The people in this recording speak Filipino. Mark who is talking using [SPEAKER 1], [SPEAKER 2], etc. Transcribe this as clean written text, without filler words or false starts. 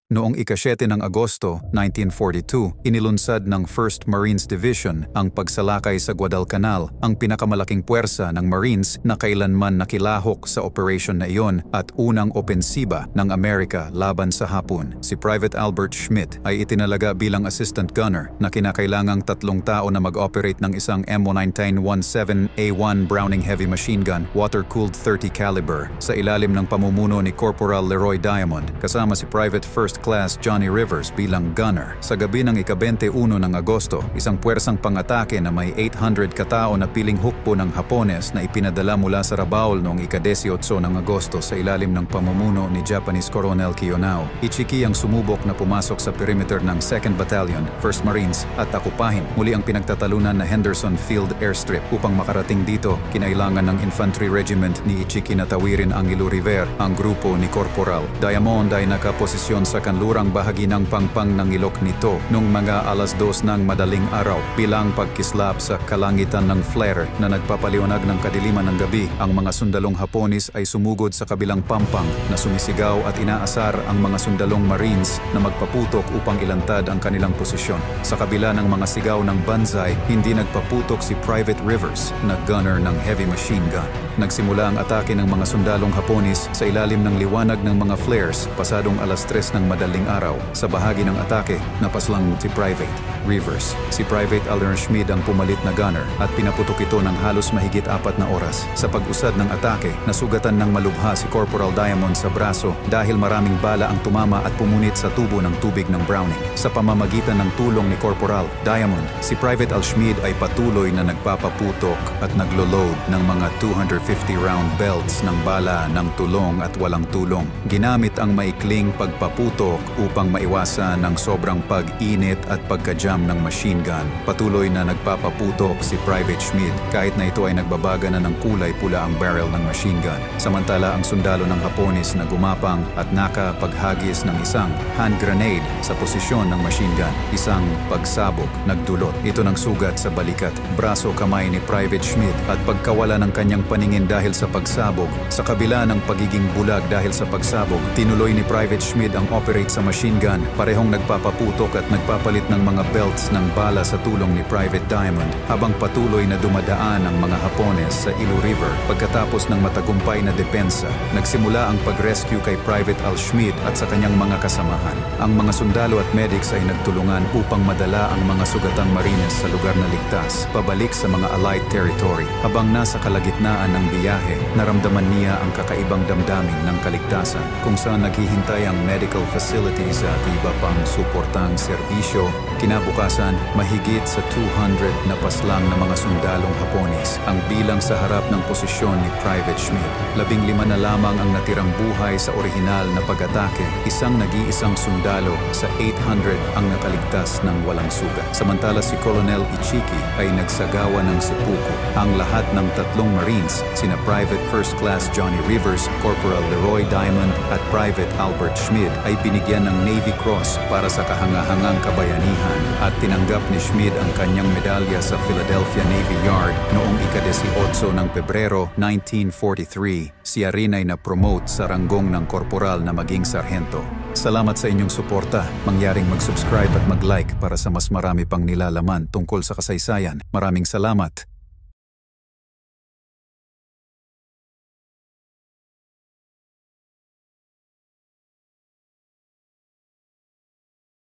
[SPEAKER 1] Noong ika-7 ng Agosto, 1942, inilunsad ng 1st Marines Division ang pagsalakay sa Guadalcanal, ang pinakamalaking puwersa ng Marines na kailanman nakilahok sa operation na iyon at unang opensiba ng Amerika laban sa Hapon. Si Private Albert Schmidt ay itinalaga bilang assistant gunner na kinakailangang 3 tao na mag-operate ng isang M1917A1 Browning heavy machine gun, water-cooled 30 caliber, sa ilalim ng pamumuno ni Corporal Leroy Diamond, kasama si Private First Class Johnny Rivers bilang gunner. Sa gabi ng ika-21 ng Agosto, isang puwersang pangatake na may 800 katao na piling hukbo ng Hapones na ipinadala mula sa Rabaul noong ika-18 ng Agosto sa ilalim ng pamumuno ni Japanese Colonel Kiyonao Ichiki ang sumubok na pumasok sa perimeter ng 2nd Battalion, 1st Marines at akupahin muli ang pinagtatalunan na Henderson Field Airstrip. Upang makarating dito, kinailangan ng Infantry Regiment ni Ichiki na tawirin ang Ilo River, ang grupo ni Corporal Diamond ay nakaposisyon sa kanlurang bahagi ng pangpang ng ilok nito nung mga 2:00 ng madaling araw. Bilang pagkislap sa kalangitan ng flare na nagpapaliwanag ng kadiliman ng gabi, ang mga sundalong Haponis ay sumugod sa kabilang pampang na sumisigaw at inaasar ang mga sundalong Marines na magpaputok upang ilantad ang kanilang posisyon. Sa kabila ng mga sigaw ng banzai, hindi nagpaputok si Private Rivers na gunner ng heavy machine gun. Nagsimula ang atake ng mga sundalong Haponis sa ilalim ng liwanag ng mga flares pasadong 3:00 ng madaling araw. Sa bahagi ng atake, napaslang si Private Rivers. Si Private Albert Schmidt ang pumalit na gunner at pinaputok ito ng halos mahigit 4 na oras. Sa pag-usad ng atake, nasugatan ng malubha si Corporal Diamond sa braso dahil maraming bala ang tumama at pumunit sa tubo ng tubig ng Browning. Sa pamamagitan ng tulong ni Corporal Diamond, si Private Al Schmidt ay patuloy na nagpapaputok at naglo-load ng mga 250 round belts ng bala ng tulong at walang tulong. Ginamit ang maikling pagpaputok upang maiwasan ng sobrang pag-init at pagka-jam ng machine gun. Patuloy na nagpapaputok si Private Schmidt kahit na ito ay nagbabaga na ng kulay pula ang barrel ng machine gun. Samantala ang sundalo ng Haponis na gumapang at nakapaghagis ng isang hand grenade sa posisyon ng machine gun. Isang pagsabog nagdulot ito ng sugat sa balikat, braso, kamay ni Private Schmidt at pagkawala ng kanyang paningin dahil sa pagsabog. Sa kabila ng pagiging bulag dahil sa pagsabog, tinuloy ni Private Schmidt ang operate sa machine gun, parehong nagpapaputok at nagpapalit ng mga belts ng bala sa tulong ni Private Diamond habang patuloy na dumadaan ang mga Hapones sa Ilo River. Pagkatapos ng matagumpay na depensa, nagsimula ang pag-rescue kay Private Al Schmidt at sa kanyang mga kasamahan. Ang mga sundalo at medics ay nagtulungan upang madala ang mga sugatang Marines sa lugar na ligtas, pabalik sa mga Allied territory. Habang nasa kalagitnaan ng biyahe, naramdaman niya ang kakaibang damdamin ng kaligtasan kung saan naghihintay ang medical facilities at iba pang suportang serbisyo. Kinabukasan, mahigit sa 200 na paslang na mga sundalong Haponis ang bilang sa harap ng posisyon ni Private Schmidt. 15 na lamang ang natirang buhay sa orihinal na pag-atake. Isang nag-iisang sundalo sa 800 ang nakaligtas ng walang sugat. Samantala si Colonel Ichiki ay nagsagawa ng seppuku. Ang lahat ng 3 Marines, sina Private First Class Johnny Rivers, Corporal Leroy Diamond at Private Albert Schmidt ay binigyan ng Navy Cross para sa kahangahangang kabayanihan at tinanggap ni Schmidt ang kanyang medalya sa Philadelphia Navy Yard noong ika-18 ng Pebrero 1943. Siya rin ay na-promote sa ranggong ng korporal na maging sarhento. Salamat sa inyong suporta. Mangyaring mag-subscribe at mag-like para sa mas marami pang nilalaman tungkol sa kasaysayan. Maraming salamat.